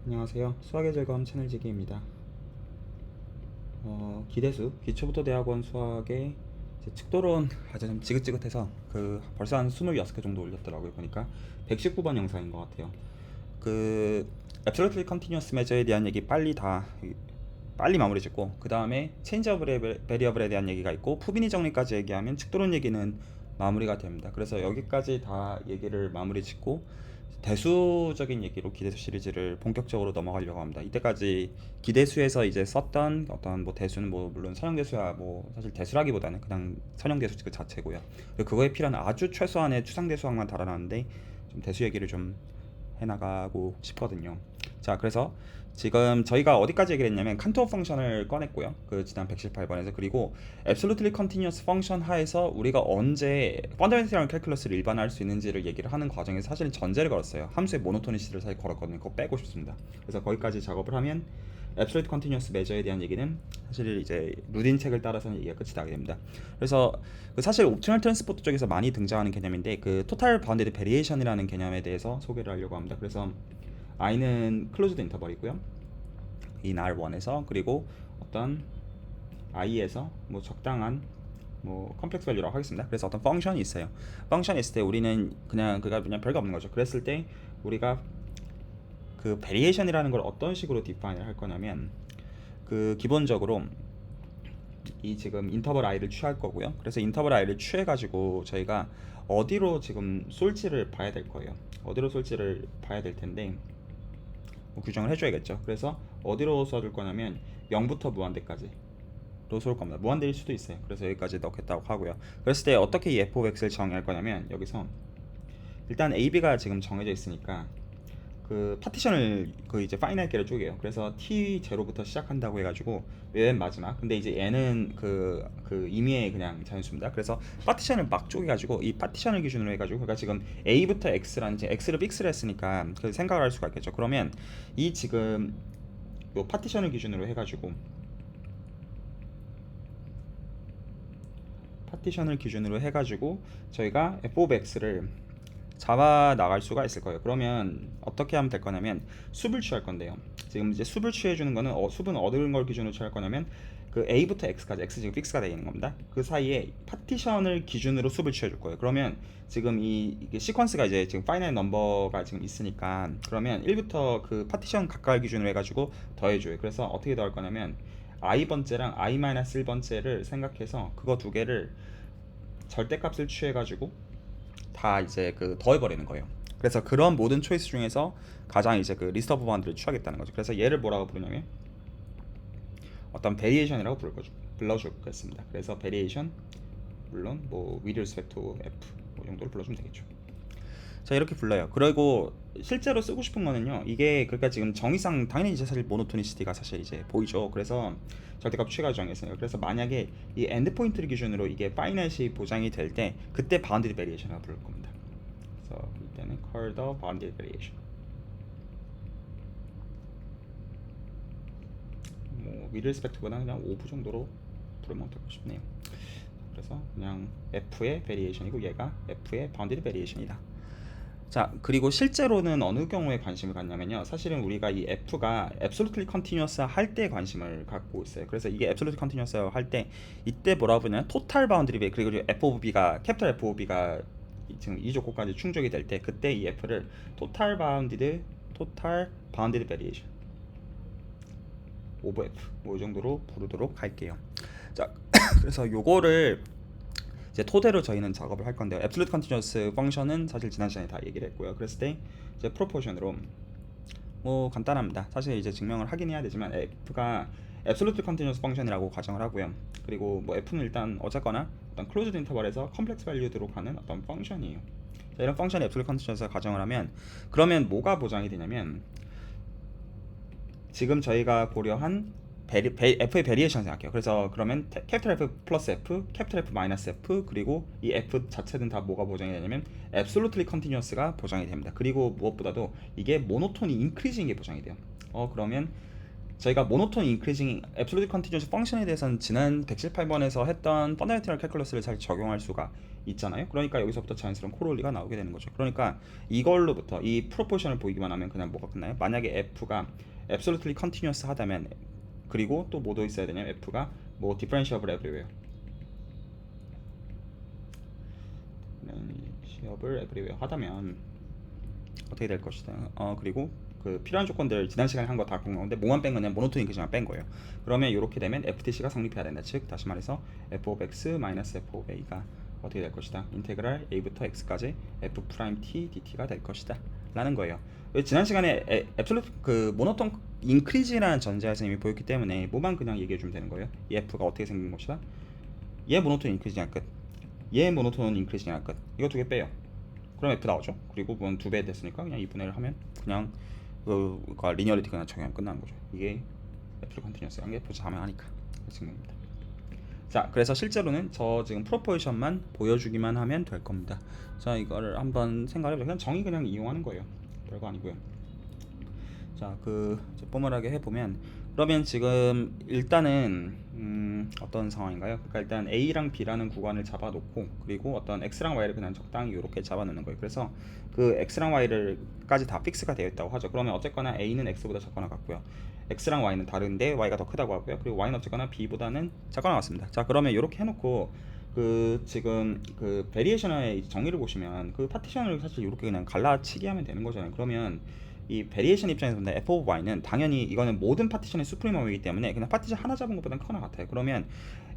안녕하세요. 수학의 즐거움 채널지기입니다. 기대수, 기초부터 대학원 수학의 이제 측도론 아주 좀 지긋지긋해서 벌써 한 26개 정도 올렸더라고요. 보니까 119번 영상인 것 같아요. 그 Absolutely Continuous Measure에 대한 얘기 빨리 마무리 짓고, 그 다음에 Change of Variable에 대한 얘기가 있고, 푸비니 정리까지 얘기하면 측도론 얘기는 마무리가 됩니다. 그래서 여기까지 다 얘기를 마무리 짓고 대수적인 얘기로 기대수 시리즈를 본격적으로 넘어가려고 합니다. 이때까지 기대수에서 이제 썼던 어떤 뭐 대수는 뭐 물론 선형대수야 뭐 사실 대수라기보다는 그냥 선형대수 그 자체고요. 그거에 필요한 아주 최소한의 추상대수학만 달아놨는데 좀 대수 얘기를 좀 해나가고 싶거든요. 자, 그래서 지금 저희가 어디까지 얘기를 했냐면 칸토어 펑션을 꺼냈고요. 그 지난 118번에서. 그리고 Absolutely Continuous Function 하에서 우리가 언제 Fundamental Calculus를 일반화할 수 있는지를 얘기를 하는 과정에서 사실은 전제를 걸었어요. 함수의 모노토니시티를 사실 걸었거든요. 그거 빼고 싶습니다. 그래서 거기까지 작업을 하면 Absolute Continuous Measure에 대한 얘기는 사실 이제 루딘 책을 따라서는 얘기가 끝이 나게 됩니다. 그래서 사실 옵티멀 트랜스포트 쪽에서 많이 등장하는 개념인데 그 토탈 바운디드 베리에이션이라는 개념에 대해서 소개를 하려고 합니다. 그래서 i는 클로즈드 인터벌이고요. in R1에서 그리고 어떤 i에서 뭐 적당한 뭐 컴플렉스 밸류라고 하겠습니다. 그래서 어떤 펑션이 있어요. 펑션이 있을 때 우리는 그냥 별거 없는 거죠. 그랬을 때 우리가 그 베리에이션이라는 걸 어떤 식으로 디파인을 할 거냐면 그 기본적으로 이 지금 인터벌 i를 취할 거고요. 그래서 인터벌 i를 취해 가지고 저희가 어디로 지금 쏠지를 봐야 될 거예요. 어디로 쏠지를 봐야 될 텐데 뭐 규정을 해줘야겠죠. 그래서 어디로 쏴줄 거냐면 0부터 무한대까지 로 쏠 겁니다. 무한대일 수도 있어요. 그래서 여기까지 넣겠다고 하고요. 그랬을 때 어떻게 이 f of x를 정의할 거냐면 여기서 일단 a, b가 지금 정해져 있으니까 그 파티션을 그 이제 파이널계를 쪼개요. 그래서 t 제로부터 시작한다고 해가지고 맨 마지막. 근데 이제 얘는 그 임의의 그냥 자연수입니다. 그래서 파티션을 막 쪼개가지고 이 파티션을 기준으로 해가지고 그러니까 지금 a부터 x라는 이제 x를 픽스를 했으니까 그 생각을 할 수가 있겠죠. 그러면 이 지금 요 파티션을 기준으로 해가지고 저희가 f of x를 잡아 나갈 수가 있을 거예요. 그러면 어떻게 하면 될 거냐면 숲을 취할 건데요. 지금 이제 숲을 취해 주는 거는 숲은 얻은 걸 기준으로 취할 거냐면 그 a부터 x까지 x 지금 픽스가 되어 있는 겁니다. 그 사이에 파티션을 기준으로 숲을 취해 줄 거예요. 그러면 지금 이게 시퀀스가 이제 지금 파이널 넘버가 지금 있으니까 그러면 1부터 그 파티션 각각을 기준으로 해가지고 더해줘요. 그래서 어떻게 더할 거냐면 i번째랑 i-1번째를 생각해서 그거 두 개를 절대값을 취해가지고 다 이제 그 더해버리는 거예요. 그래서 그런 모든 초이스 중에서 가장 이제 그 리스트 오브 바운드를 취하겠다는 거죠. 그래서 얘를 뭐라고 부르냐면 어떤 베리에이션이라고 불러주겠습니다. 그래서 베리에이션 물론 뭐 with respect to f 뭐 정도로 불러주면 되겠죠. 자, 이렇게 불러요. 그리고 실제로 쓰고 싶은 거는요. 이게 그러니까 지금 정의상 당연히 이제 사실 모노토니시티가 사실 이제 보이죠. 그래서 절대값 취가 정했어요. 그래서 만약에 이 엔드 포인트를 기준으로 이게 파이널시 보장이 될 때 그때 바운디드 베리에이션이라고 부를 겁니다. 그래서 이때는 call the bounded variation. 뭐 with respect보다 그냥 오브 정도로 부르면 되고 싶네요. 그래서 그냥 f의 variation이고 얘가 f의 bounded variation이다. 자, 그리고 실제로는 어느 경우에 관심을 갖냐면요. 사실은 우리가 이 f가 absolutely continuous 할 때 관심을 갖고 있어요. 그래서 이게 absolutely continuous 할 때 이때 뭐라고 부르냐면 total boundary 그리고 f of b가 캐피탈 f of b가 지금 이 조건까지 충족이 될 때 그때 이 f를 total bounded variation of f 뭐 이 정도로 부르도록 할게요. 자, 그래서 요거를 이제 토대로 저희는 작업을 할 건데요. Absolute Continuous 펑션은 사실 지난 시간에 다 얘기를 했고요. 그랬을 때 이제 프로포션으로 뭐 간단합니다. 사실 이제 증명을 하긴 해야 되지만 f가 Absolute Continuous 펑션이라고 가정을 하고요. 그리고 뭐 f는 일단 어쨌거나 어떤 클로즈드 인터벌에서 컴플렉스 밸류로 가는 어떤 펑션이에요. 자, 이런 펑션이 Absolute Continuous 가정을 하면 그러면 뭐가 보장이 되냐면 지금 저희가 고려한 f의 베리에이션 생각해요. 그래서 그러면 캐피탈 F 플러스 F, 캐피탈 F 마이너스 F 그리고 이 F 자체는 다 뭐가 보장이 되냐면 absolutely continuous가 보장이 됩니다. 그리고 무엇보다도 이게 모노톤이 인크리징이 보장이 돼요. 그러면 저희가 모노톤 인크리징 앱솔루트 컨티뉴어스 펑션에 대해서는 지난 118번에서 했던 펀더멘털 캘큘러스를 잘 적용할 수가 있잖아요. 그러니까 여기서부터 자연스러운 코롤리가 나오게 되는 거죠. 그러니까 이걸로부터 이 프로포션을 보이기만 하면 그냥 뭐가 끝나요? 만약에 f가 앱솔루트리 컨티뉴어스 하다면, 그리고 또 뭐도 있어야 되냐면 f가 뭐 디퍼런시어블 에브리웨어, 디퍼런시어블 에브리웨어 하다면 어떻게 될 것이다. 그리고 그 필요한 조건들 지난 시간에 한 거 다 공유하는데 뭐만 뺀 거냐면 모노톤 인크리징만 뺀 거예요. 그러면 이렇게 되면 FTC가 성립해야 된다. 즉 다시 말해서 f of x 마이너스 f of a가 어떻게 될 것이다. 인테그랄 a부터 x까지 f 프라임 t dt가 될 것이다. 라는 거예요. 지난 시간에 앱솔루트 그 모노톤 인크리지라는 전제에서 이미 보였기 때문에 뭐만 그냥 얘기해 주면 되는 거예요. 이 f가 어떻게 생긴 것이다. 얘 모노톤 인크리징할 끝. 얘 모노톤 인크리징할 끝. 이거 두 개 빼요. 그럼 f 나오죠. 그리고 그건 2배 됐으니까 그냥 2분의 1 하면 그냥 그러니까 리니어리티 그냥 적용하면 끝나는 거죠. 이게 애플 컨티뉴어스 한게 부자하면 증명입니다. 자, 그래서 실제로는 저 지금 프로포지션만 보여주기만 하면 될 겁니다. 자, 이거를 한번 생각해보자. 그냥 정의 그냥 이용하는 거예요. 별거 아니고요. 자, 뽀멀하게 해보면, 그러면 지금 일단은 어떤 상황인가요? 그러니까 일단 A랑 B라는 구간을 잡아놓고, 그리고 어떤 X랑 Y를 그냥 적당히 이렇게 잡아놓는 거예요. 그래서 그 X랑 Y를까지 다 픽스가 되어 있다고 하죠. 그러면 어쨌거나 A는 X보다 작거나 같고요, X랑 Y는 다른데 Y가 더 크다고 하고요, 그리고 Y는 어쨌거나 B보다는 작거나 같습니다. 자, 그러면 이렇게 해놓고 지금 베리에이션의 정의를 보시면 그 파티션을 사실 이렇게 그냥 갈라치기 하면 되는 거잖아요. 그러면 이 베리에이션 입장에서 본다 f of y는 당연히 이거는 모든 파티션의 수프리멈이기 때문에 그냥 파티션 하나 잡은 것보다는 크거나 같아요. 그러면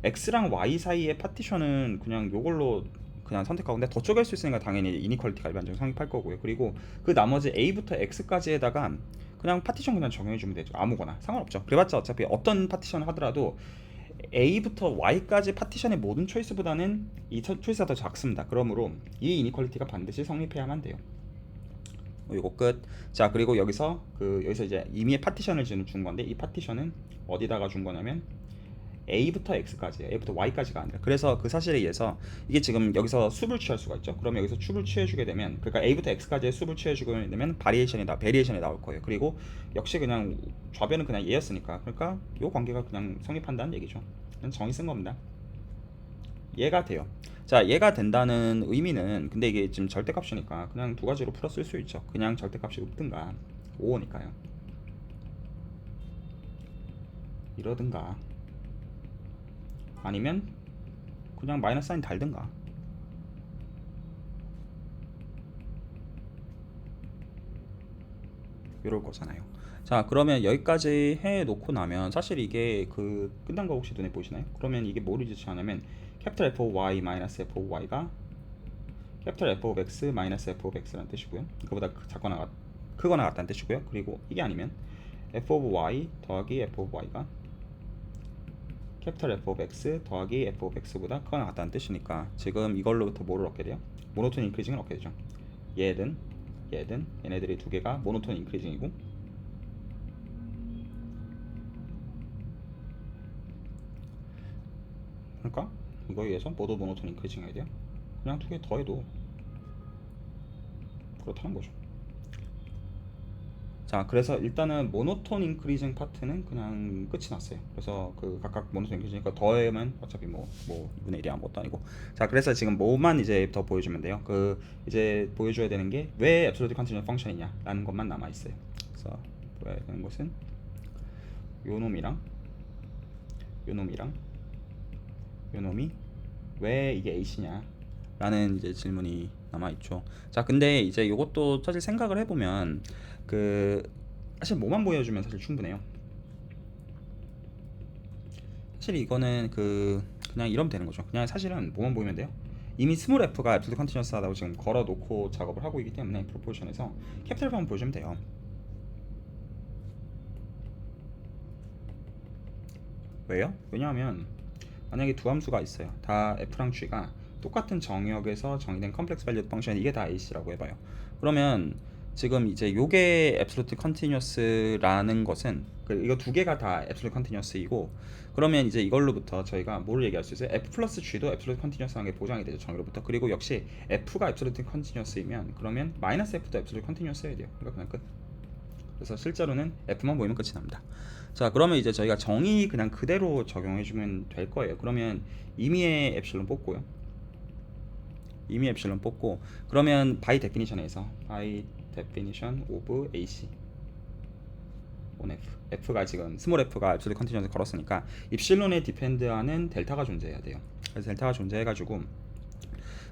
x랑 y 사이의 파티션은 그냥 요걸로 그냥 선택하고, 근데 더 쪼갤 수 있으니까 당연히 이니퀄리티가 일반적으로 성립할 거고요. 그리고 그 나머지 a부터 x까지에다가 그냥 파티션 그냥 적용해주면 되죠. 아무거나 상관없죠. 그래봤자 어차피 어떤 파티션 하더라도 A부터 Y까지 파티션의 모든 초이스보다는 이 초이스가 더 작습니다. 그러므로 이 이니퀄리티가 반드시 성립해야만 돼요. 이거 끝. 자, 그리고 여기서 이제 이미의 파티션을 준 건데, 이 파티션은 어디다가 준 거냐면 A부터 X까지예요. A부터 Y까지가 아니라. 그래서 그 사실에 의해서 이게 지금 여기서 숲을 취할 수가 있죠. 그러면 여기서 숲을 취해주게 되면, 그러니까 A부터 X까지의 숲을 취해주게 되면 베리에이션이 나올 거예요. 그리고 역시 그냥 좌변은 그냥 얘였으니까, 그러니까 이 관계가 그냥 성립한다는 얘기죠. 그냥 정의 쓴 겁니다. 얘가 돼요. 자, 얘가 된다는 의미는, 근데 이게 지금 절대값이니까 그냥 두 가지로 풀어 쓸 수 있죠. 그냥 절대값이 없든가 5니까요. 이러든가 아니면 그냥 마이너스 사인 달든가. 이럴 거잖아요. 자, 그러면 여기까지 해놓고 나면 사실 이게 끝난 거 혹시 눈에 보이시나요? 그러면 이게 뭐를 지칭하냐면 캐피탈 F of Y 마이너스 F of Y가 캐피탈 F of X 마이너스 F of X라는 뜻이고요. 이거보다 크거나 같다는 뜻이고요. 그리고 이게 아니면 F of Y 더하기 F of Y가 캐피탈 F of X 더하기 F of X보다 크거나 같다는 뜻이니까 지금 이걸로부터 뭐를 얻게 돼요? 모노톤 인크리징을 얻게 되죠. 얘네들이 두 개가 모노톤 인크리징이고, 그러니까 이거에 의해서 모두 모노톤 인크리징 해야 돼요. 그냥 두 개 더해도 그렇다는 거죠. 자, 그래서 일단은 모노톤 인크리징 파트는 그냥 끝이 났어요. 그래서 각각 모노톤 인크리징이니까 더하면 어차피 2분의 1이 아무것도 아니고. 자, 그래서 지금 뭐만 이제 더 보여주면 돼요. 이제 보여줘야 되는 게 왜 앱솔루트 컨티뉴어스 펑션이냐 라는 것만 남아있어요. 그래서 보여야 되는 것은 요 놈이 왜 이게 A시냐 라는 이제 질문이 남아있죠. 자, 근데 이제 이것도 사실 생각을 해보면 사실 뭐만 보여주면 사실 충분해요. 사실 이거는 그냥 이러면 되는 거죠. 그냥 사실은 뭐만 보이면 돼요. 이미 스몰 f가 앱솔루트 컨티뉴어스 하다고 지금 걸어놓고 작업을 하고 있기 때문에 프로포션에서 캐피탈 F만 보여주면 돼요. 왜요? 왜냐하면 만약에 두 함수가 있어요. 다 f랑 g가 똑같은 정역에서 정의된 컴플렉스 밸류 펑션, 이게 다 ac라고 해봐요. 그러면 지금 이제 요게 앱솔루트 컨티뉴어스라는 것은 이거 두 개가 다 앱솔루트 컨티뉴어스이고, 그러면 이제 이걸로부터 저희가 뭐를 얘기할 수 있어요? f 플러스 g도 앱솔루트 컨티뉴어스라는 게 보장이 되죠, 정의로부터. 그리고 역시 f가 앱솔루트 컨티뉴어스이면 그러면 마이너스 f도 앱솔루트 컨티뉴어스여야 돼요. 그러니까 그냥 끝. 그래서 실제로는 F만 보이면 끝이 납니다. 자, 그러면 이제 저희가 정의 그냥 그대로 적용해주면 될 거예요. 그러면 임의의 엡실론 뽑고요. 임의 엡실론 뽑고, 그러면 by definition에서 by definition of AC on F, F가 지금 스몰 F가 앱솔루트 컨티뉴어스 걸었으니까 입실론에 디펜드하는 델타가 존재해야 돼요. 그래서 델타가 존재해가지고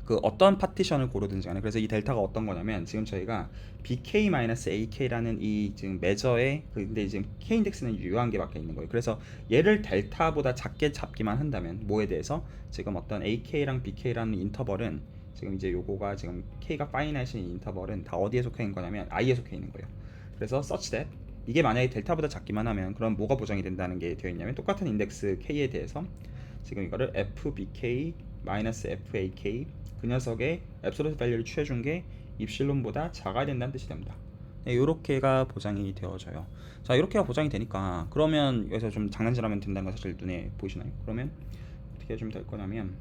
그 어떤 파티션을 고르든지 간에, 그래서 이 델타가 어떤 거냐면 지금 저희가 BK-AK라는 이 지금 메저의 근데 지금 K 인덱스는 유효한 게 밖에 있는 거예요. 그래서 얘를 델타보다 작게 잡기만 한다면 뭐에 대해서 지금 어떤 AK랑 BK라는 인터벌은 지금 이제 요거가 지금 K가 파이나이트인 인터벌은 다 어디에 속해 있는 거냐면 I에 속해 있는 거예요. 그래서 such that 이게 만약에 델타보다 작기만 하면 그럼 뭐가 보장이 된다는 게 되어 있냐면 똑같은 인덱스 K에 대해서 지금 이거를 FBK-FAK 그 녀석의 앱솔루트 밸류를 취해준 게 입실론보다 작아야 된다는 뜻이 됩니다. 네, 이렇게가 보장이 되어져요. 자, 이렇게가 보장이 되니까 그러면 여기서 좀 장난질하면 된다는 거 사실 눈에 보이시나요? 그러면 어떻게 해주면 될 거냐면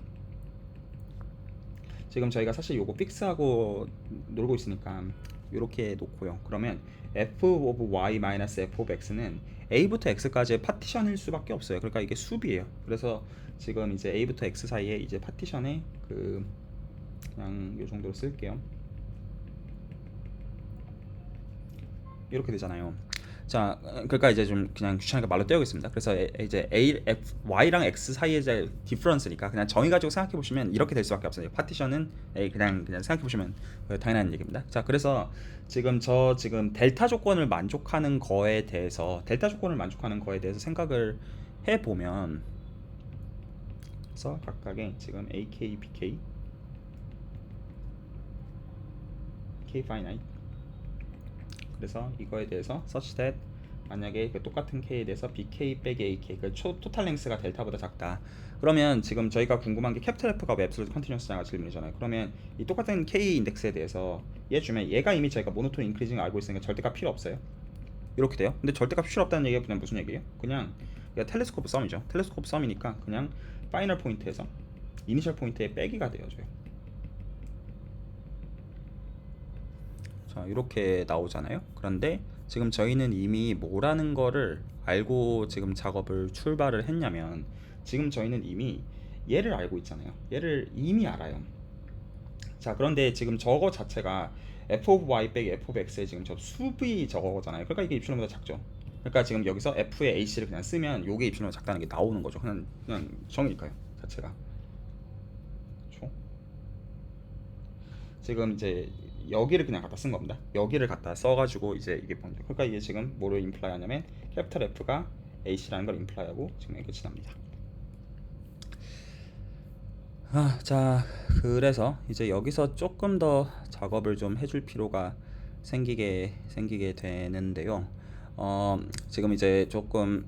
지금 저희가 사실 요거 픽스하고 놀고 있으니까 이렇게 놓고요. 그러면 f of y 마이너스 f of x는 a부터 x까지의 파티션일 수밖에 없어요. 그러니까 이게 수비예요. 그래서 지금 이제 a부터 x 사이에 이제 파티션에 그 그냥 요 정도로 쓸게요. 이렇게 되잖아요. 자, 그러니까 이제 좀 그냥 귀찮으니까 말로 떼우겠습니다. 그래서 이제 y랑 x 사이의 이제 디퍼런스니까 그냥 정의 가지고 생각해 보시면 이렇게 될 수밖에 없어요. 파티션은 그냥 생각해 보시면 당연한 얘기입니다. 자, 그래서 지금 델타 조건을 만족하는 거에 대해서 생각을 해 보면, 그래서 각각의 지금 AK, BK, K finite, 그래서 이거에 대해서 such that 만약에 그 똑같은 K에 대해서 BK 빼기 AK 그 토탈 랭스가 델타보다 작다. 그러면 지금 저희가 궁금한 게 캐피탈 F가 왜 앱솔루트 컨티뉴어스냐가 질문이잖아요. 그러면 이 똑같은 K 인덱스에 대해서 얘 주면 얘가 이미 저희가 모노톤 인크리징을 알고 있으니까 절대값 필요 없어요. 이렇게 돼요. 근데 절대값 필요 없다는 얘기가 그냥 무슨 얘기예요? 그냥 텔레스코프 썸이죠. 텔레스코프 썸이니까 그냥 파이널 포인트에서 이니셜 포인트에 빼기가 되어져요. 자, 이렇게 나오잖아요. 그런데 지금 저희는 이미 뭐라는 거를 알고 지금 작업을 출발을 했냐면 지금 저희는 이미 얘를 알고 있잖아요. 얘를 이미 알아요. 자, 그런데 지금 저거 자체가 f of y 빼기 f of x의 지금 저 수비 저거잖아요. 그러니까 이게 입실론보다 작죠. 그러니까 지금 여기서 f의 ac를 그냥 쓰면 요게 입실론보다 작다는 게 나오는 거죠. 그냥 정이니까요, 자체가. 그렇죠? 지금 이제 여기를 그냥 갖다 쓴 겁니다. 여기를 갖다 써가지고 이제 이게 먼저. 그러니까 이게 지금 뭐를 임플라이 하냐면 캐피탈 F가 AC라는 걸 임플라이하고 지금 끝이 납니다. 자, 그래서 이제 여기서 조금 더 작업을 좀 해줄 필요가 생기게 되는데요. 지금 이제 조금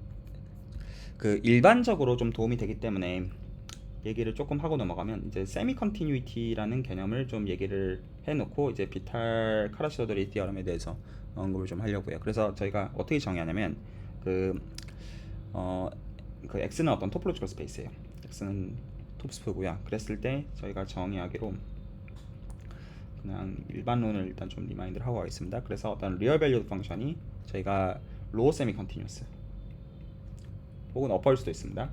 그 일반적으로 좀 도움이 되기 때문에 얘기를 조금 하고 넘어가면 이제 세미 컨티뉴이티라는 개념을 좀 얘기를 해놓고 이제 비탈 카라시오드리 디어럼에 대해서 언급을 좀 하려고요. 그래서 저희가 어떻게 정의하냐면 그 X는 어떤 토폴로지컬 스페이스예요. X는 톱스프고요. 그랬을 때 저희가 정의하기로 그냥 일반론을 일단 좀 리마인드를 하고 가겠습니다. 그래서 어떤 리얼 밸류 펑션이 저희가 로어 세미 컨티뉴어스 혹은 어퍼일 수도 있습니다.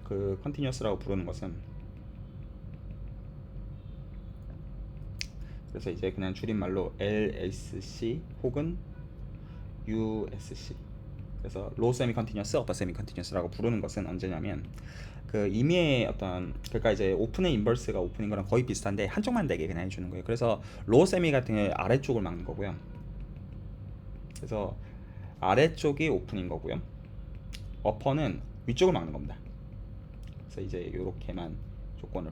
그 컨티뉴어스라고 부르는 것은 그래서 이제 그냥 줄임말로 LSC 혹은 USC, 그래서 로우 세미 컨티뉴어스, 어퍼 세미 컨티뉴어스라고 부르는 것은 언제냐면 그 임의의 어떤, 그러니까 이제 오픈의 인버스가 오픈인 거랑 거의 비슷한데 한쪽만 되게 그냥 해주는 거예요. 그래서 로우 세미 같은 경우에 아래쪽을 막는 거고요. 그래서 아래쪽이 오픈인 거고요. 어퍼는 위쪽을 막는 겁니다. 그래서 이제 이렇게만 조건을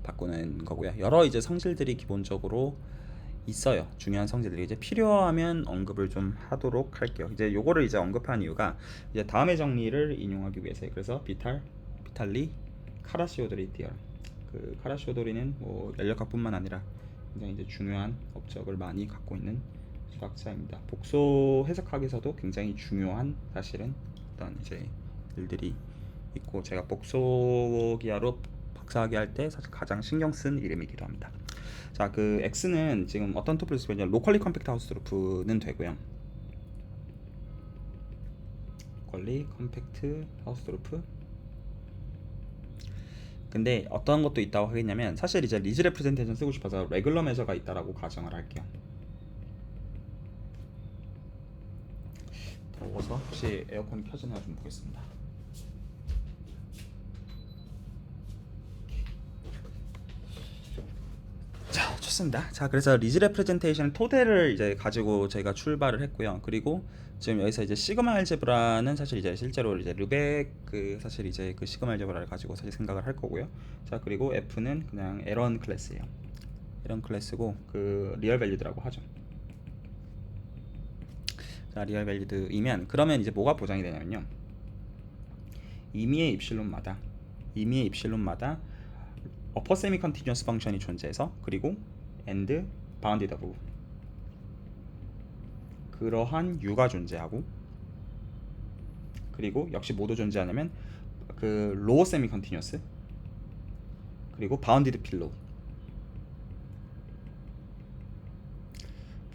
바꾸는 거고요. 여러 이제 성질들이 기본적으로 있어요. 중요한 성질들이 이제 필요하면 언급을 좀 하도록 할게요. 이제 요거를 이제 언급한 이유가 이제 다음의 정리를 인용하기 위해서요. 그래서 비탈리 카라시오도리 디어럼. 그 카라시오도리는 뭐 연력학뿐만 아니라 굉장히 이제 중요한 업적을 많이 갖고 있는 수학자입니다. 복소 해석학에서도 굉장히 중요한 사실은 어떤 이제 일들이 있고, 제가 복소 기하로 박사학위 할 때 사실 가장 신경 쓴 이름이기도 합니다. 자, 그 X는 지금 어떤 토플 스페이스냐 로컬리 컴팩트 하우스 루프는 되고요. 이퀄리 컴팩트 하우스돌프. 근데 어떤 것도 있다고 하겠냐면 사실 이제 리즈 레프레젠테이션 쓰고 싶어서 레귤러 메저가 있다라고 가정을 할게요. 더워서 혹시 에어컨 켜지나 좀 보겠습니다. 자, 좋습니다. 자, 그래서 리즈 레프레젠테이션 토대를 이제 가지고 저희가 출발을 했고요. 그리고 지금 여기서 이제 시그마 알제브라는 사실 이제 실제로 이제 르벡 그 사실 이제 그 시그마 알제브라를 가지고 사실 생각을 할 거고요. 자, 그리고 F는 그냥 에런 클래스예요. 에런 클래스고 그 리얼 밸리드라고 하죠. 자, 리얼 밸리드이면 그러면 이제 뭐가 보장이 되냐면요. 임의의 입실론마다 어퍼 세미 컨티뉴어스 펑션이 존재해서 그리고 and bounded of 그러한 U가 존재하고 그리고 역시 뭐도 존재하냐면 그 로어 세미 컨티뉴어스 그리고 바운디드 필로우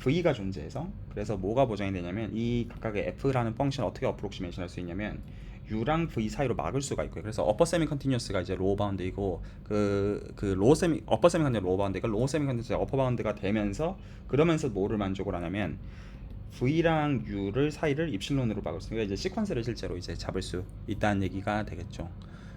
V가 존재해서 그래서 뭐가 보장이 되냐면 이 각각의 F라는 펑션을 어떻게 어프록시메이션 할 수 있냐면 U랑 V 사이로 막을 수가 있고요. 그래서 어퍼 세미 컨티뉴어스가 이제 로어 바운드이고 그 로어 세미 어퍼 세미 컨티뉴어스 로어 바운드가 로어 세미 컨티뉴어스 어퍼 바운드가 되면서 그러면서 뭐를 만족을 하냐면 V랑 U를 사이를 입실론으로 막을 수 있으니까 이제 시퀀스를 실제로 이제 잡을 수 있다는 얘기가 되겠죠.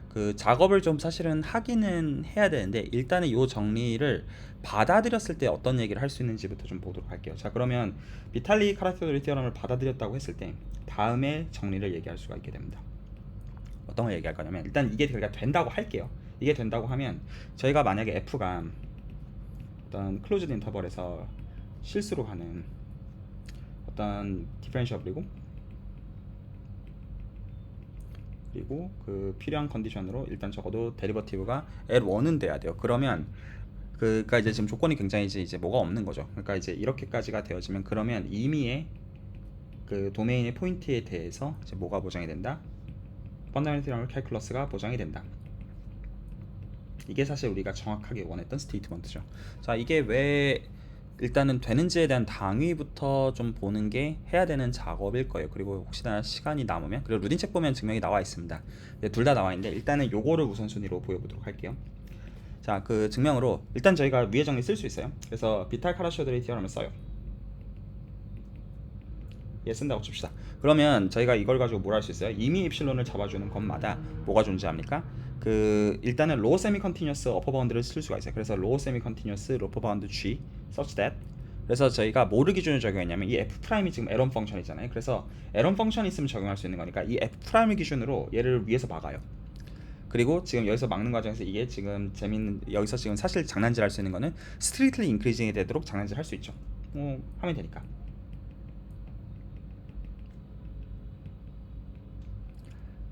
그 작업을 좀 사실은 하기는 해야 되는데 일단은 이 정리를 받아들였을 때 어떤 얘기를 할 수 있는지부터 좀 보도록 할게요. 자, 그러면 비탈리 카라테오리 티어럼을 받아들였다고 했을 때 다음에 정리를 얘기할 수가 있게 됩니다. 어떤 걸 얘기할 거냐면 일단 이게 된다고 할게요. 이게 된다고 하면 저희가 만약에 F가 어떤 클로즈드 인터벌에서 실수로 가는 어떤 디퍼런셔블이고 그리고 그 필요한 컨디션으로 일단 적어도 데리버티브가 L1은 돼야 돼요. 그러면 그러니까 이제 지금 조건이 굉장히 이제 뭐가 없는 거죠. 그러니까 이제 이렇게까지가 되어지면 그러면 임의의 그 도메인의 포인트에 대해서 이제 뭐가 보장이 된다? 펀더멘털 캘큘러스가 보장이 된다. 이게 사실 우리가 정확하게 원했던 스테이트먼트죠. 자, 이게 왜 일단은 되는지에 대한 당위부터 좀 보는 게 해야 되는 작업일 거예요. 그리고 혹시나 시간이 남으면 그리고 루딘 책 보면 증명이 나와 있습니다. 둘 다 나와 있는데 일단은 요거를 우선순위로 보여보도록 할게요. 자, 그 증명으로 일단 저희가 위에 정리 쓸 수 있어요. 그래서 비탈 카라쇼드리 티어럼을 써요. 예, 쓴다고 칩시다. 그러면 저희가 이걸 가지고 뭘 할 수 있어요? 이미 입실론을 잡아주는 것마다 뭐가 존재합니까? 그 일단은 로어 세미 컨티뉴어스 어퍼 바운드를 쓸 수가 있어요. 그래서 로어 세미 컨티뉴어스 로퍼 바운드 G such that 그래서 저희가 뭐를 기준으로 적용했냐면 이 f 프라임이 지금 에런 펑션이잖아요. 그래서 에런 펑션이 있으면 적용할 수 있는 거니까 이 f 프라임을 기준으로 얘를 위에서 막아요. 그리고 지금 여기서 막는 과정에서 이게 지금 재밌는 여기서 지금 사실 장난질 할 수 있는 거는 스트리트리 인크리징이 되도록 장난질 할 수 있죠. 하면 되니까.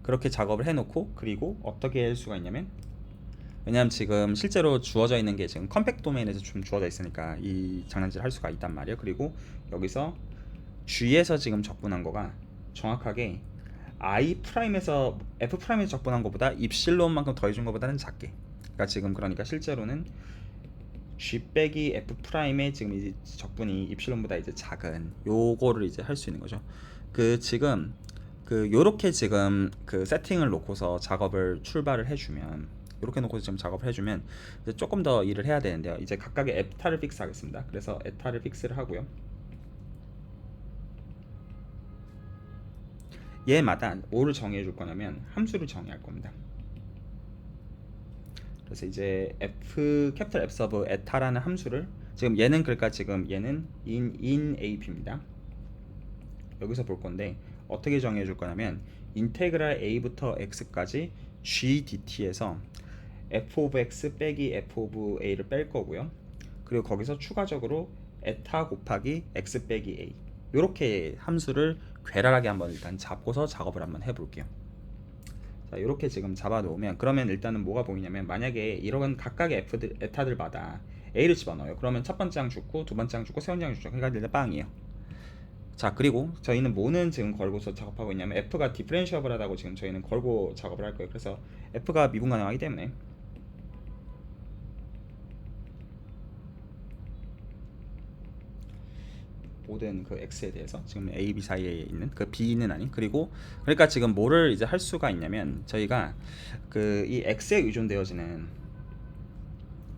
그렇게 작업을 해놓고 그리고 어떻게 할 수가 있냐면 왜냐면 지금 실제로 주어져 있는 게 지금 컴팩트 도메인에서 좀 주어져 있으니까 이 장난질 할 수가 있단 말이에요. 그리고 여기서 G에서 지금 적분한 거가 정확하게 I 프라임에서 F 프라임에서 적분한 것보다 입실론만큼 더해준 것보다는 작게. 그러니까 지금 그러니까 실제로는 G 빼기 F 프라임의 지금 이 적분이 입실론보다 이제 작은 요거를 이제 할 수 있는 거죠. 그 지금 그 요렇게 지금 그 세팅을 놓고서 작업을 출발을 해주면 이렇게 놓고서 지금 작업을 해주면 이제 조금 더 일을 해야 되는데요. 이제 각각의 에타를 픽스 하겠습니다. 그래서 에타를 픽스를 하고요. 얘마다 뭐를 정의해 줄 거냐면 함수를 정의할 겁니다. 그래서 이제 f 캐피탈 F 서브 에타라는 함수를 지금 얘는 그러니까 지금 얘는 in ap입니다. 여기서 볼 건데 어떻게 정의해 줄 거냐면 인테그랄 a부터 x까지 gdt에서 f of x 빼기 f of a를 뺄 거고요. 그리고 거기서 추가적으로 에타 곱하기 x 빼기 a 이렇게 함수를 괴랄하게 한번 일단 잡고서 작업을 한번 해볼게요. 자, 이렇게 지금 잡아 놓으면 그러면 일단은 뭐가 보이냐면 만약에 이런 각각의 에타들마다 a를 집어넣어요. 그러면 첫 번째 항 죽고 두 번째 항 죽고 세 번째 항 죽고 그러니까 일단 빵이에요. 자, 그리고 저희는 뭐는 지금 걸고서 작업하고 있냐면 f가 디퍼런시어블하다고 지금 저희는 걸고 작업을 할 거예요. 그래서 f가 미분 가능하기 때문에 모든 그 x에 대해서 지금 a, b 사이에 있는 그 b는 아닌 그리고 그러니까 지금 뭐를 이제 할 수가 있냐면 저희가 그 이 x에 의존되어지는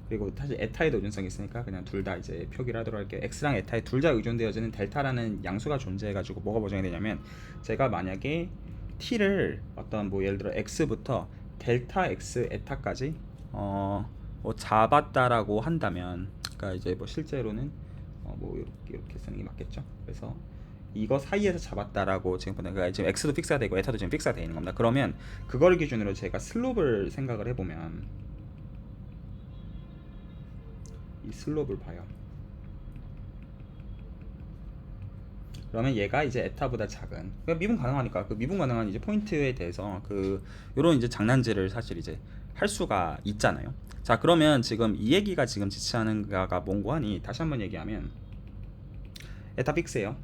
그리고 사실 에타에도 의존성이 있으니까 그냥 둘 다 이제 표기를 하도록 할게요. x랑 에타에 둘 다 의존되어지는 델타라는 양수가 존재해가지고 뭐가 보정이 되냐면 제가 만약에 t를 어떤 뭐 예를 들어 x부터 델타 x 에타까지 뭐 잡았다라고 한다면 그러니까 이제 뭐 실제로는 뭐 이렇게 쓰는 게 맞겠죠. 그래서 이거 사이에서 잡았다라고 지금 보면 그러니까 지금 x도 픽스가 되고 에타도 지금 픽스가 되어 있는 겁니다. 그러면 그걸 기준으로 제가 슬롭을 생각을 해보면 이 슬롭을 봐요. 그러면 얘가 이제 에타보다 작은 그러니까 미분 가능하니까 그 미분 가능한 이제 포인트에 대해서 그 요런 이제 장난질을 사실 이제 할 수가 있잖아요. 자 그러면 지금 이 얘기가 지금 지시하는 거가 뭔고 하니 다시 한번 얘기하면 에타 픽스예요.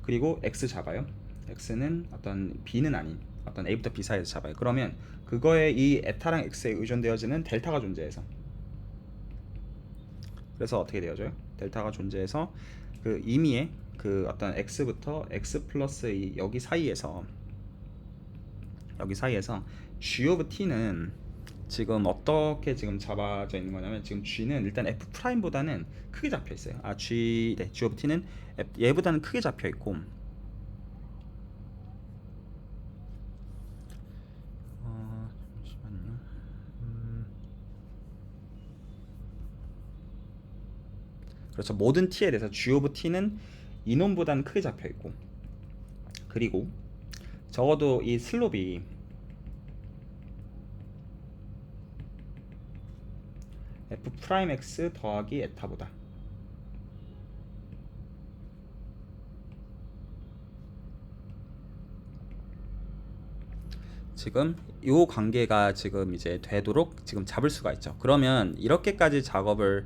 그리고 x 잡아요. x는 어떤 b는 아닌 어떤 a부터 b 사이에서 잡아요. 그러면 그거에 이 에타랑 x에 의존되어지는 델타가 존재해서 그래서 어떻게 되어져요? 델타가 존재해서 그 임의의 그 어떤 x부터 x 플러스 여기 사이에서 g of t는 지금 어떻게 지금 잡아져 있는 거냐면 지금 g는 일단 f 프라임보다는 크게 잡혀 있어요. g of t는 얘보다는 크게 잡혀 있고 잠시만요. 그렇죠. 모든 t에 대해서 g of t는 이놈보다는 크게 잡혀 있고 그리고 적어도 이 슬롭이 f 프라임 x 더하기 에타보다 지금 요 관계가 지금 이제 되도록 지금 잡을 수가 있죠. 그러면 이렇게까지 작업을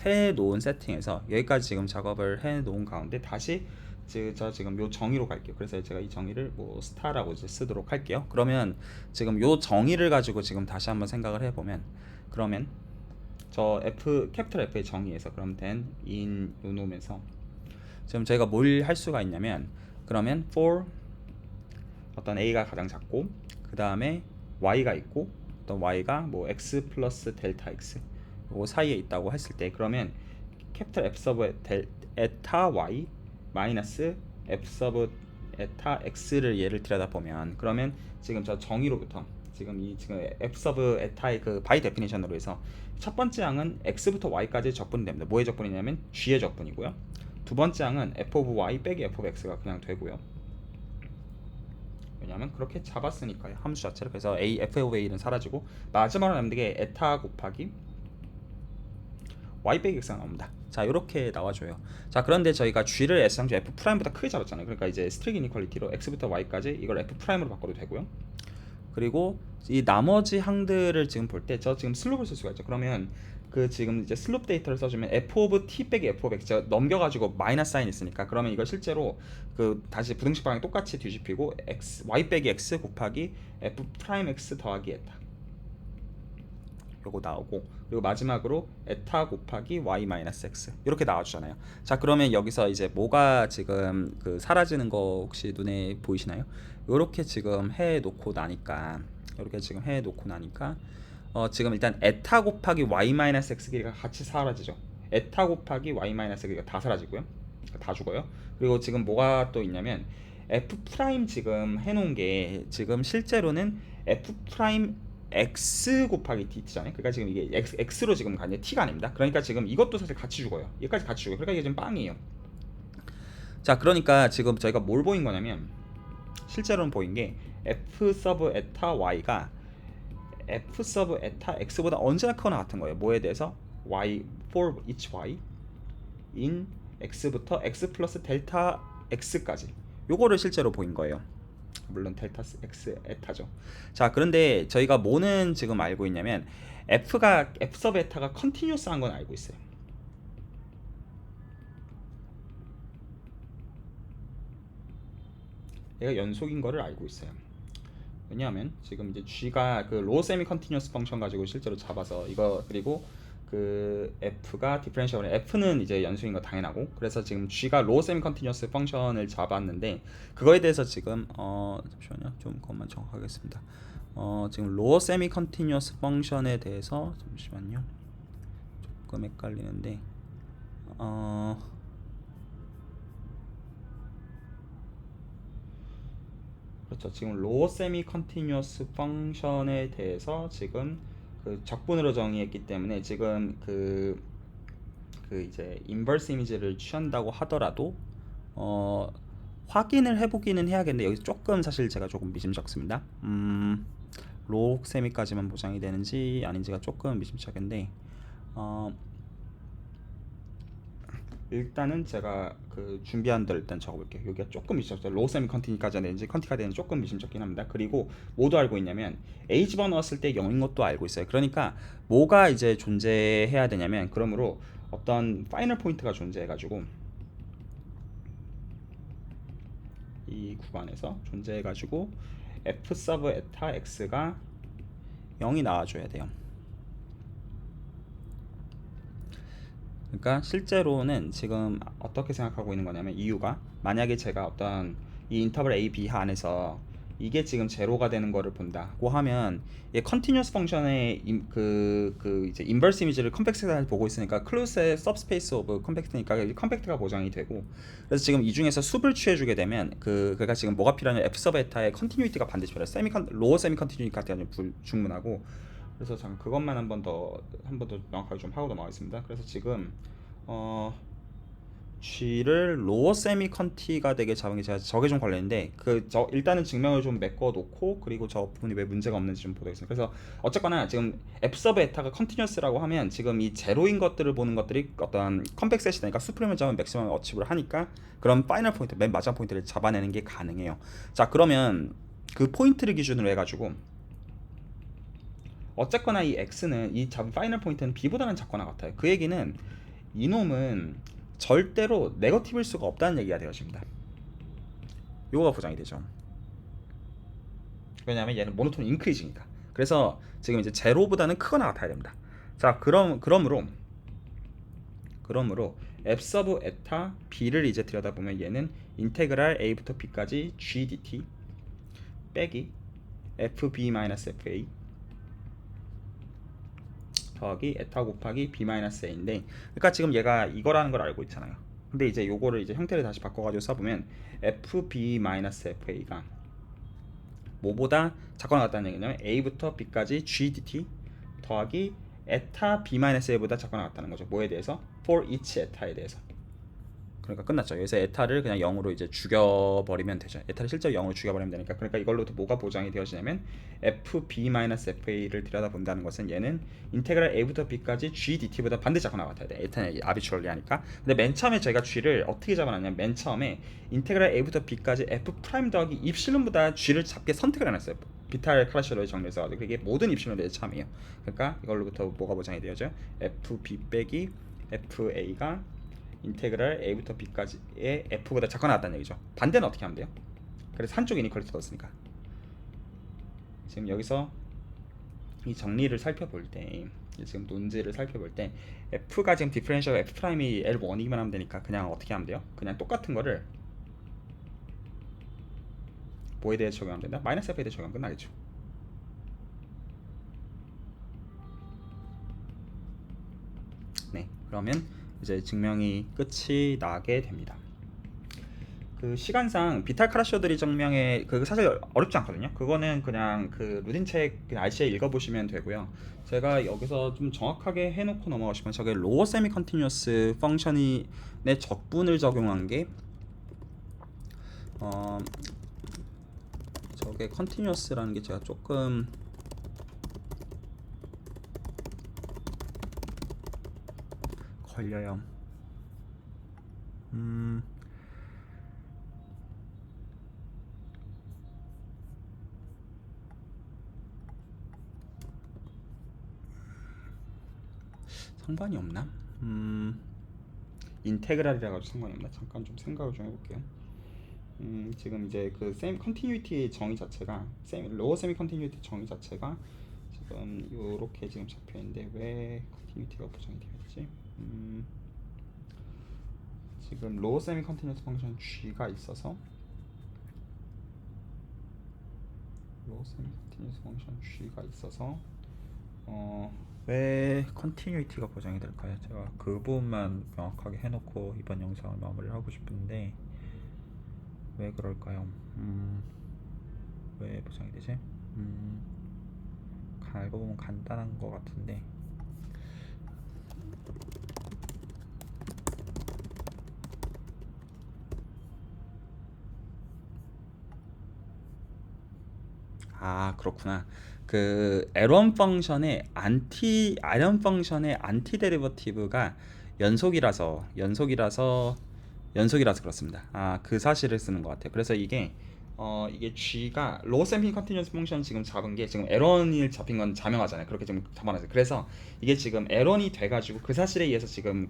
해 놓은 세팅에서 여기까지 지금 작업을 해 놓은 가운데 다시 저 지금 요 정의로 갈게요. 그래서 제가 이 정의를 뭐 스타라고 이제 쓰도록 할게요. 그러면 지금 요 정의를 가지고 지금 다시 한번 생각을 해보면 그러면 저 f 캐피털 f의 정의에서 그럼 된 in 요 놈에서 지금 저희가 뭘 할 수가 있냐면 그러면 for 어떤 a가 가장 작고 그 다음에 y가 있고 어떤 y가 뭐 x 플러스 델타 x 요 사이에 있다고 했을 때 그러면 캐피털 f 서브 에타 y 마이너스 f 서브 에타 x를 예를 들여다보면 그러면 지금 저 정의로부터 지금 f 서브 에타의 그 바이 데피니션으로 해서 첫 번째 항은 x부터 y까지 적분이 됩니다. 뭐의 적분이냐면 g의 적분이고요. 두 번째 항은 f of y 빼기 f of x가 그냥 되고요. 왜냐하면 그렇게 잡았으니까요. 함수 자체를. 그래서 a f of a는 사라지고 마지막으로 남는 게 에타 곱하기 y 빼기 x가 나옵니다. 자 이렇게 나와줘요. 자 그런데 저희가 g를 S상수 f 프라임보다 크게 잡았잖아요. 그러니까 이제 스트릭 이니퀄리티로 x부터 y까지 이걸 f 프라임으로 바꿔도 되고요. 그리고 이 나머지 항들을 지금 볼 때 저 지금 슬롭을 쓸 수가 있죠. 그러면 그 지금 이제 슬롭 데이터를 써주면 f of t 빼기 f of x 넘겨가지고 마이너스 사인 있으니까 그러면 이걸 실제로 그 다시 부등식 방향 똑같이 뒤집히고 x y 빼기 x 곱하기 f 프라임 x 더하기 에타 요거 나오고 그리고 마지막으로 에타 곱하기 y 마이너스 x 이렇게 나와주잖아요. 자 그러면 여기서 이제 뭐가 지금 그 사라지는 거 혹시 눈에 보이시나요? 요렇게 지금 해 놓고 나니까 지금 일단 에타 곱하기 y 마이너스 x 길이가 같이 사라지죠. 에타 곱하기 y 마이너스 길이가 다 사라지고요. 다 죽어요. 그리고 지금 뭐가 또 있냐면 f 프라임 지금 해놓은 게 지금 실제로는 f 프라임 x 곱하기 dt잖아요. 그러니까 지금 이게 x로 지금 가는 t가 아닙니다. 그러니까 지금 이것도 사실 같이 죽어요. 얘까지 같이 죽어요. 그러니까 이게 지금 빵이에요. 자 그러니까 지금 저희가 뭘 보인 거냐면 실제로는 보인 게 f 서브 에타 y가 f 서브 에타 x보다 언제나 크거나 같은 거예요. 뭐에 대해서? y for each y in x부터 x 플러스 델타 x까지 요거를 실제로 보인 거예요. 물론 델타 x 에타죠. 자 그런데 저희가 뭐는 지금 알고 있냐면 f 서브 에타가 컨티뉴어스한 건 알고 있어요. 얘가 연속인 거를 알고 있어요. 왜냐하면 지금 이제 g가 그 로어 세미 컨티뉴어스 펑션 가지고 실제로 잡아서 이거 그리고 그 f가 디퍼런셜 f는 이제 연수인 거 당연하고, 그래서 지금 g가 로어 세미 컨티뉴어스 펑션을 잡았는데 그거에 대해서 지금 잠시만요, 좀 그것만 정확하겠습니다. 지금 로어 세미 컨티뉴어스 펑션에 대해서 잠시만요, 조금 헷갈리는데 그렇죠. 지금 로어 세미 컨티뉴어스 펑션에 대해서 지금 그 적분으로 정의했기 때문에 지금 그 이제 인버스 이미지를 취한다고 하더라도 확인을 해보기는 해야겠는데 여기서 조금 사실 제가 조금 미심쩍습니다. 로우 세미까지만 보장이 되는지 아닌지가 조금 미심쩍은데 일단은 제가 그 준비한 대로 일단 적어볼게요. 여기가 조금 미심쩍죠. 로우 세미 컨티니까지 되는지 컨티가 되는지 조금 미심쩍긴 합니다. 그리고 뭐도 알고 있냐면 a 집어넣었을 때 0인 것도 알고 있어요. 그러니까 뭐가 이제 존재해야 되냐면, 그러므로 어떤 파이널 포인트가 존재해가지고 이 구간에서 존재해가지고 f 서브 에타 x가 0이 나와줘야 돼요. 그러니까 실제로는 지금 어떻게 생각하고 있는 거냐면, 이유가 만약에 제가 어떤 이 인터벌 a, b 안에서 이게 지금 제로가 되는 거를 본다고 하면, 이 컨티뉴어스 펑션의 이제 인버스 이미지를 컴팩트를 보고 있으니까 클로스의 सब스페이스 오브 컴팩트니까 컴팩트가 보장이 되고, 그래서 지금 이 중에서 숲을 취해주게 되면 그러니까 지금 뭐가 필요하냐면 f 서브 에타의 컨티뉴이티가 반드시 필요해요. 로어 세미 컨티뉴이티가 불충분하고. 그래서 잠깐 그것만 한 번 더 명확하게 좀 하고 넘어가겠습니다. 그래서 지금 G를 로어 세미 컨티가 되게 잡은 게 제가 저게 좀 걸렸는데, 일단은 증명을 좀 메꿔 놓고 그리고 저 부분이 왜 문제가 없는지 좀 보도록 하겠습니다. 그래서 어쨌거나 지금 f 서브 에타가 컨티뉴어스라고 하면 지금 이 제로인 것들을 보는 것들이 어떤 컴팩 셋이니까 수프림을 잡으면 맥시멈 어치브를 하니까 그런 파이널 포인트, 맨 마지막 포인트를 잡아내는 게 가능해요. 자, 그러면 그 포인트를 기준으로 해가지고 어쨌거나 이 x는, 이 잡은 파이널 포인트는 b보다는 작거나 같아요. 그 얘기는 이놈은 절대로 네거티브일 수가 없다는 얘기가 되어집니다. 요거가 보장이 되죠. 왜냐하면 얘는 모노톤 인크리징이니까. 그래서 지금 이제 제로보다는 크거나 같아야 됩니다. 자, 그러므로 f 서브 에타 b를 이제 들여다보면 얘는 인테그랄 a부터 b까지 g dt 빼기 fb-fa 더하기 에타 곱하기 b-a인데, 그러니까 지금 얘가 이거라는 걸 알고 있잖아요. 근데 이제 요거를 이제 형태를 다시 바꿔가지고 써보면 fb-fa가 뭐보다 작거나 같다는 얘기냐면 a부터 b까지 gdt 더하기 에타 b-a보다 작거나 같다는 거죠. 뭐에 대해서? for each 에타에 대해서. 그러니까 끝났죠. 여기서 에타를 그냥 0으로 이제 죽여버리면 되죠. 에타를 실제로 0으로 죽여버리면 되니까. 그러니까 이걸로도 뭐가 보장이 되어지냐면 fb-fa를 들여다본다는 것은 얘는 인테그랄 a부터 b까지 gdt보다 반드시 작거나 같아야 돼. 에타는 아비추얼리 하니까. 근데 맨 처음에 저희가 g를 어떻게 잡아놨냐면, 맨 처음에 인테그랄 a부터 b까지 f 프라임 더하기 입실론보다 g를 잡게 선택을 해놨어요. 비탈 카라시오로의 정리에서. 그게 모든 입실론에 대해서 참이에요. 그러니까 이걸로부터 뭐가 보장이 되어져? fb 빼기 fa가 인테그랄 a부터 b까지의 f보다 작거나 같다는 얘기죠. 반대는 어떻게 하면 돼요? 그래서 한쪽 이니퀄리티 넣었으니까. 지금 여기서 이 정리를 살펴볼 때, 지금 논지를 살펴볼 때 f가 지금 디퍼런셜 f 프라임이 L1이기만 하면 되니까 그냥 어떻게 하면 돼요? 그냥 똑같은 거를 뭐에 대해 적용하면 된다? 마이너스 f에 대해 적용하면 끝나겠죠. 네, 그러면 이제 증명이 끝이 나게 됩니다. 그 시간상 비탈 카라시오들이 증명에 사실 어렵지 않거든요. 그거는 그냥 그 루틴 책 그냥 RCA 읽어보시면 되고요. 제가 여기서 좀 정확하게 해놓고 넘어가시면, 저게 로어 세미 컨티뉴어스 펑션의 적분을 적용한 게 저게 컨티뉴어스라는 게 제가 조금 걸려요. 상관이 없나? 인테그랄이라 가지고 상관이 없나? 잠깐 좀 생각을 좀 해볼게요. 지금 이제 그 세미 컨티뉴이티 정의 자체가 로어 세미 컨티뉴이티 정의 자체가 지금 지금 이렇게 지금 잡혀 있는데 왜 컨티뉴티가 보장이 되어 있지? 지금 로우 세미 컨티뉴스 펑션 G가 있어서 로우 세미 컨티뉴스 펑션 G가 있어서 왜 컨티뉴이티가 보장이 될까요? 제가 그 부분만 명확하게 해놓고 이번 영상을 마무리를 하고 싶은데 왜 그럴까요? 왜 보장이 되지? 알고 보면 간단한 것 같은데 아 그렇구나. 그 L1 펑션의 안티 데리버티브가 연속이라서 그렇습니다. 아 그 사실을 쓰는 것 같아요. 그래서 이게 G가 로우 샘핑 컨티뉴스 펑션 지금 잡은 게 지금 L1이 잡힌 건 자명하잖아요. 그렇게 좀 잡아놨어요. 그래서 이게 지금 L1이 돼가지고 그 사실에 의해서 지금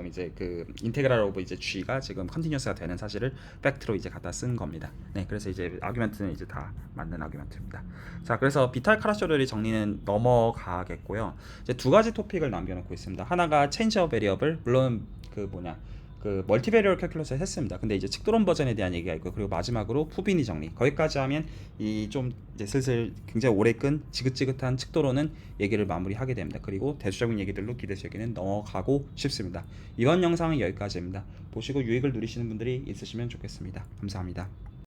이제 그 인테그랄 오브 이제 G가 지금 컨티뉴스가 되는 사실을 팩트로 이제 갖다 쓴 겁니다. 네, 그래서 이제 아규멘트는 이제 다 맞는 아규멘트입니다. 자, 그래서 비탈 카라쇼르리 정리는 넘어가겠고요. 이제 두 가지 토픽을 남겨놓고 있습니다. 하나가 체인지 어 베리어블, 물론 그 멀티베리얼 캘큘러스를 했습니다. 근데 이제 측도론 버전에 대한 얘기가 있고, 그리고 마지막으로 푸비니 정리. 거기까지 하면 이 좀 이제 슬슬 굉장히 오래 끈 지긋지긋한 측도론은 얘기를 마무리하게 됩니다. 그리고 대수적인 얘기들로 기대수 얘기는 넘어가고 싶습니다. 이번 영상은 여기까지입니다. 보시고 유익을 누리시는 분들이 있으시면 좋겠습니다. 감사합니다.